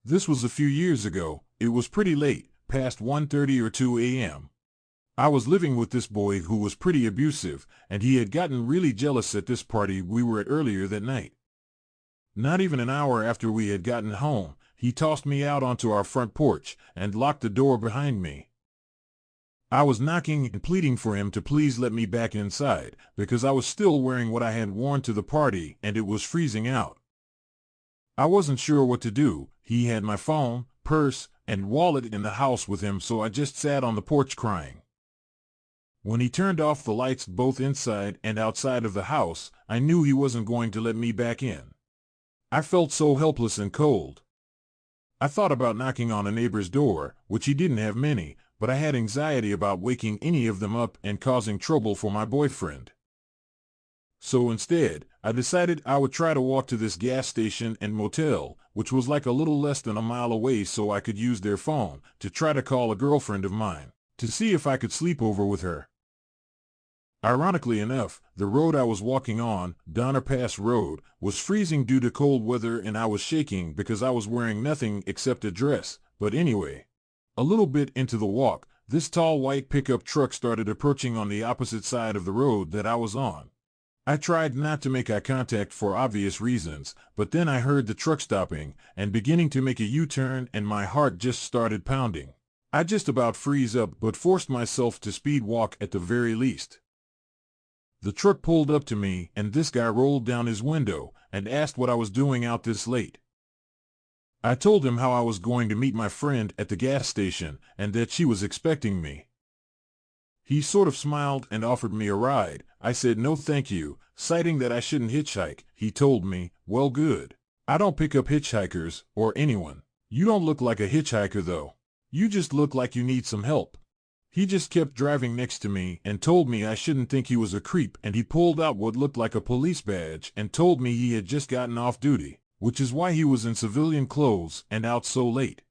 This was a few years ago. It was pretty late, past 1:30 or 2 a.m. I was living with this boy who was pretty abusive, and he had gotten really jealous at this party we were at earlier that night. Not even an hour after we had gotten home, he tossed me out onto our front porch and locked the door behind me. I was knocking and pleading for him to please let me back inside, because I was still wearing what I had worn to the party and it was freezing out. I wasn't sure what to do. He had my phone, purse, and wallet in the house with him, so I just sat on the porch crying. When he turned off the lights both inside and outside of the house, I knew he wasn't going to let me back in. I felt so helpless and cold. I thought about knocking on a neighbor's door, which he didn't have many, but I had anxiety about waking any of them up and causing trouble for my boyfriend. So instead, I decided I would try to walk to this gas station and motel, which was like a little less than a mile away, so I could use their phone to try to call a girlfriend of mine, to see if I could sleep over with her. Ironically enough, the road I was walking on, Donner Pass Road, was freezing due to cold weather, and I was shaking because I was wearing nothing except a dress. But anyway, a little bit into the walk, this tall white pickup truck started approaching on the opposite side of the road that I was on. I tried not to make eye contact for obvious reasons, but then I heard the truck stopping and beginning to make a U-turn, and my heart just started pounding. I just about froze up, but forced myself to speed walk at the very least. The truck pulled up to me, and this guy rolled down his window and asked what I was doing out this late. I told him how I was going to meet my friend at the gas station and that she was expecting me. He sort of smiled and offered me a ride. I said no thank you, citing that I shouldn't hitchhike. He told me, well good. I don't pick up hitchhikers, or anyone. You don't look like a hitchhiker though. You just look like you need some help. He just kept driving next to me and told me I shouldn't think he was a creep, and he pulled out what looked like a police badge and told me he had just gotten off duty, which is why he was in civilian clothes and out so late.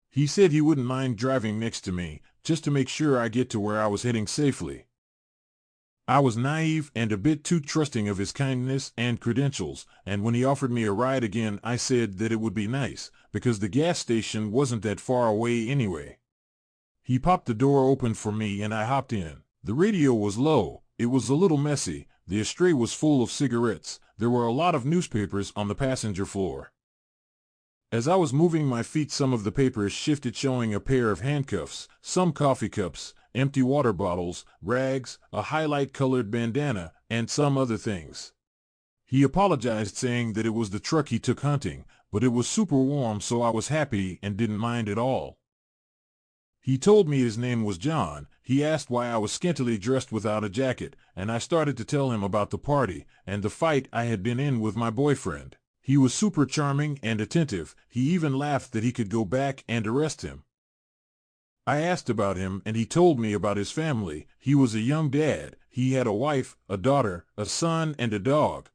He said he wouldn't mind driving next to me, just to make sure I get to where I was heading safely. I was naive and a bit too trusting of his kindness and credentials, and when he offered me a ride again, I said that it would be nice, because the gas station wasn't that far away anyway. He popped the door open for me and I hopped in. The radio was low, it was a little messy, the ashtray was full of cigarettes, there were a lot of newspapers on the passenger floor. As I was moving my feet, some of the papers shifted, showing a pair of handcuffs, some coffee cups, empty water bottles, rags, a highlight-colored bandana, and some other things. He apologized, saying that it was the truck he took hunting, but it was super warm, so I was happy and didn't mind at all. He told me his name was John. He asked why I was scantily dressed without a jacket, and I started to tell him about the party and the fight I had been in with my boyfriend. He was super charming and attentive. He even laughed that he could go back and arrest him. I asked about him, and he told me about his family. He was a young dad. He had a wife, a daughter, a son, and a dog.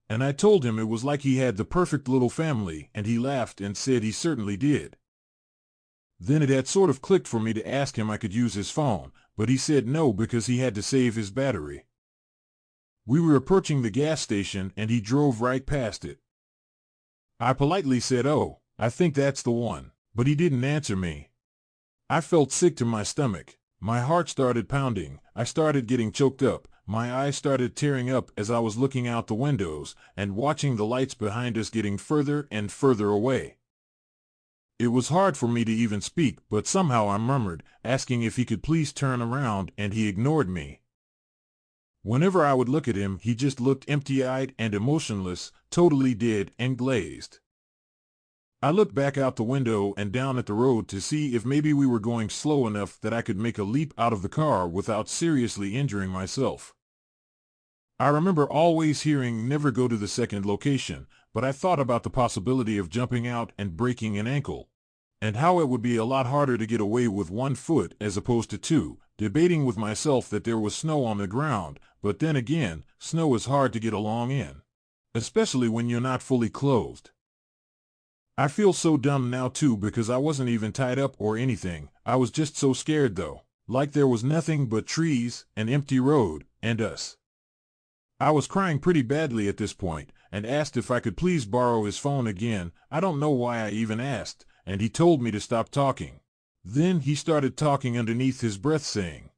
And I told him it was like he had the perfect little family, and he laughed and said he certainly did. Then it had sort of clicked for me to ask him I could use his phone, but he said no because he had to save his battery. We were approaching the gas station and he drove right past it. I politely said, "Oh, I think that's the one," but he didn't answer me. I felt sick to my stomach. My heart started pounding. I started getting choked up. My eyes started tearing up as I was looking out the windows and watching the lights behind us getting further and further away. It was hard for me to even speak, but somehow I murmured, asking if he could please turn around, and he ignored me. Whenever I would look at him, he just looked empty-eyed and emotionless, totally dead and glazed. I looked back out the window and down at the road to see if maybe we were going slow enough that I could make a leap out of the car without seriously injuring myself. I remember always hearing never go to the second location, but I thought about the possibility of jumping out and breaking an ankle, and how it would be a lot harder to get away with 1 foot as opposed to 2, debating with myself that there was snow on the ground, but then again, snow is hard to get along in, especially when you're not fully clothed. I feel so dumb now too, because I wasn't even tied up or anything. I was just so scared though, like there was nothing but trees, an empty road, and us. I was crying pretty badly at this point, and asked if I could please borrow his phone again. I don't know why I even asked, and he told me to stop talking. Then he started talking underneath his breath saying,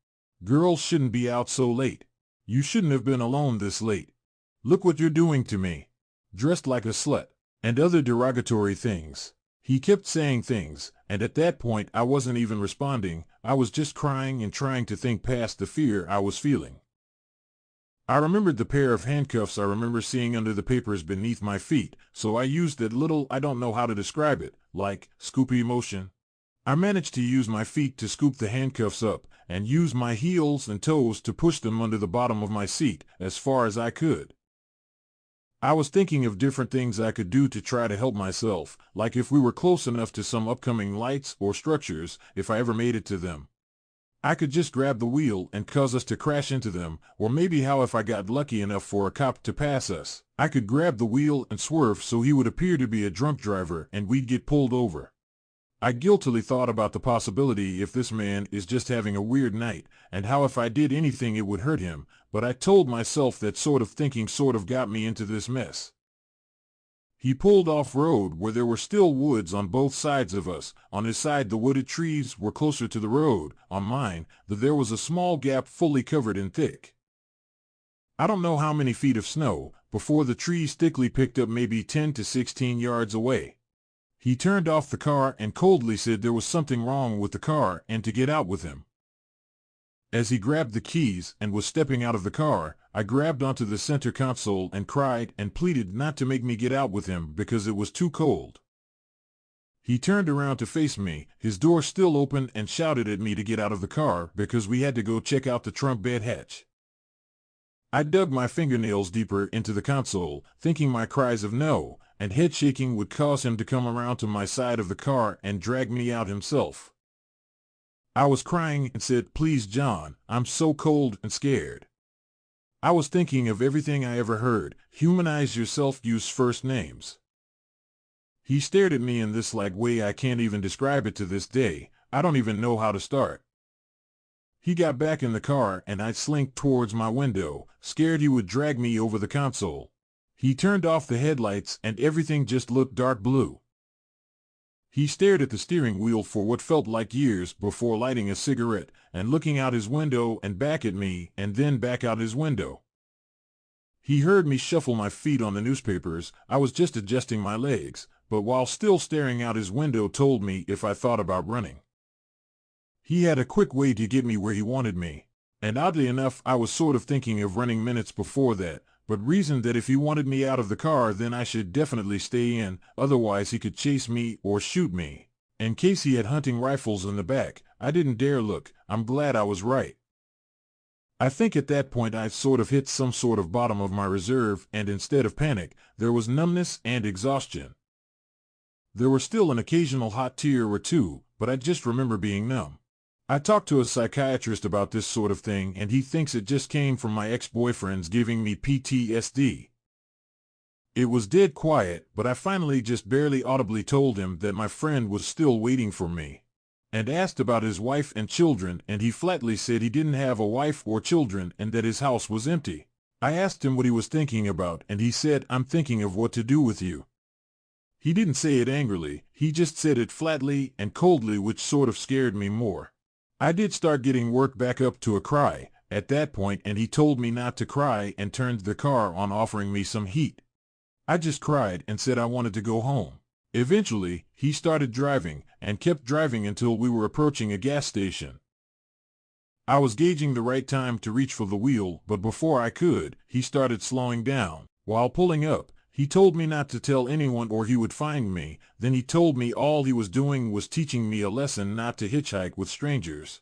"Girls shouldn't be out so late. You shouldn't have been alone this late. Look what you're doing to me. Dressed like a slut," and other derogatory things. He kept saying things, and at that point I wasn't even responding. I was just crying and trying to think past the fear I was feeling. I remembered the pair of handcuffs I remember seeing under the papers beneath my feet, so I used that little, I don't know how to describe it, like, scoopy motion. I managed to use my feet to scoop the handcuffs up, and use my heels and toes to push them under the bottom of my seat, as far as I could. I was thinking of different things I could do to try to help myself, like if we were close enough to some upcoming lights or structures, if I ever made it to them, I could just grab the wheel and cause us to crash into them, or maybe how if I got lucky enough for a cop to pass us, I could grab the wheel and swerve so he would appear to be a drunk driver and we'd get pulled over. I guiltily thought about the possibility if this man is just having a weird night, and how if I did anything it would hurt him, but I told myself that sort of thinking sort of got me into this mess. He pulled off-road where there were still woods on both sides of us. On his side the wooded trees were closer to the road. On mine, there was a small gap fully covered in thick, I don't know how many feet of snow, before the trees thickly picked up maybe 10 to 16 yards away. He turned off the car and coldly said there was something wrong with the car and to get out with him. As he grabbed the keys and was stepping out of the car, I grabbed onto the center console and cried and pleaded not to make me get out with him because it was too cold. He turned around to face me, his door still open, and shouted at me to get out of the car because we had to go check out the trunk bed hatch. I dug my fingernails deeper into the console, thinking my cries of no and head shaking would cause him to come around to my side of the car and drag me out himself. I was crying and said, "Please, John, I'm so cold and scared." I was thinking of everything I ever heard, humanize yourself, use first names. He stared at me in this way I can't even describe it to this day. I don't even know how to start. He got back in the car and I slinked towards my window, scared he would drag me over the console. He turned off the headlights and everything just looked dark blue. He stared at the steering wheel for what felt like years before lighting a cigarette and looking out his window and back at me and then back out his window. He heard me shuffle my feet on the newspapers. I was just adjusting my legs, but while still staring out his window told me if I thought about running. He had a quick way to get me where he wanted me, and oddly enough I was sort of thinking of running minutes before that, but reasoned that if he wanted me out of the car then I should definitely stay in, otherwise he could chase me or shoot me. In case he had hunting rifles in the back, I didn't dare look. I'm glad I was right. I think at that point I sort of hit some sort of bottom of my reserve, and instead of panic, there was numbness and exhaustion. There were still an occasional hot tear or two, but I just remember being numb. I talked to a psychiatrist about this sort of thing and he thinks it just came from my ex-boyfriends giving me PTSD. It was dead quiet, but I finally just barely audibly told him that my friend was still waiting for me, and asked about his wife and children, and he flatly said he didn't have a wife or children and that his house was empty. I asked him what he was thinking about and he said, "I'm thinking of what to do with you." He didn't say it angrily, he just said it flatly and coldly, which sort of scared me more. I did start getting worked back up to a cry at that point, and he told me not to cry and turned the car on, offering me some heat. I just cried and said I wanted to go home. Eventually, he started driving and kept driving until we were approaching a gas station. I was gauging the right time to reach for the wheel, but before I could, he started slowing down. While pulling up, he told me not to tell anyone or he would find me. Then he told me all he was doing was teaching me a lesson not to hitchhike with strangers.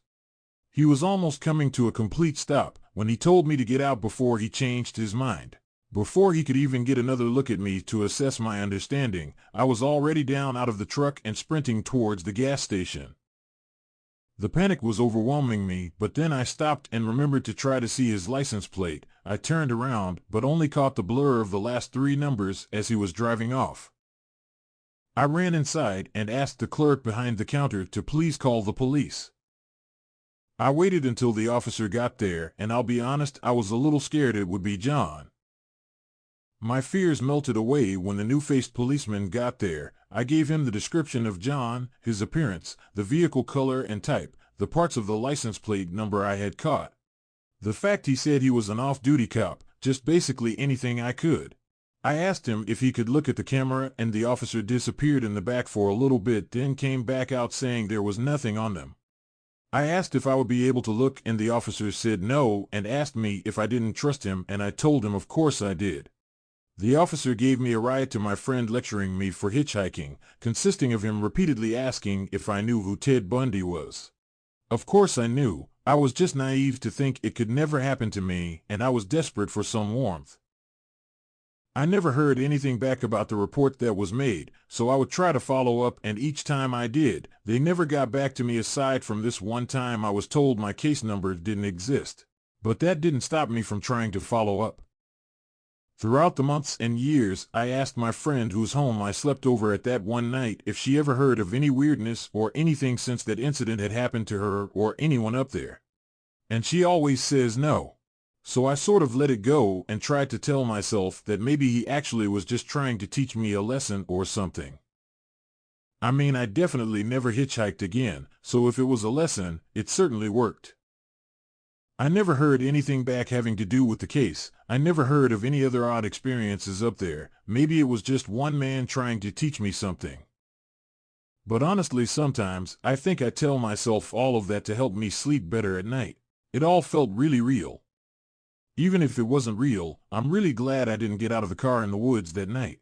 He was almost coming to a complete stop when he told me to get out before he changed his mind. Before he could even get another look at me to assess my understanding, I was already down out of the truck and sprinting towards the gas station. The panic was overwhelming me, but then I stopped and remembered to try to see his license plate. I turned around, but only caught the blur of the last 3 numbers as he was driving off. I ran inside and asked the clerk behind the counter to please call the police. I waited until the officer got there, and I'll be honest, I was a little scared it would be John. My fears melted away when the new-faced policeman got there. I gave him the description of John, his appearance, the vehicle color and type, the parts of the license plate number I had caught. The fact he said he was an off-duty cop, just basically anything I could. I asked him if he could look at the camera, and the officer disappeared in the back for a little bit, then came back out saying there was nothing on them. I asked if I would be able to look, and the officer said no and asked me if I didn't trust him, and I told him of course I did. The officer gave me a ride to my friend lecturing me for hitchhiking, consisting of him repeatedly asking if I knew who Ted Bundy was. Of course I knew. I was just naive to think it could never happen to me, and I was desperate for some warmth. I never heard anything back about the report that was made, so I would try to follow up, and each time I did, they never got back to me aside from this one time I was told my case number didn't exist. But that didn't stop me from trying to follow up. Throughout the months and years, I asked my friend whose home I slept over at that one night if she ever heard of any weirdness or anything since that incident had happened to her or anyone up there. And she always says no. So I sort of let it go and tried to tell myself that maybe he actually was just trying to teach me a lesson or something. I mean, I definitely never hitchhiked again, so if it was a lesson, it certainly worked. I never heard anything back having to do with the case. I never heard of any other odd experiences up there. Maybe it was just one man trying to teach me something. But honestly, sometimes I think I tell myself all of that to help me sleep better at night. It all felt really real. Even if it wasn't real, I'm really glad I didn't get out of the car in the woods that night.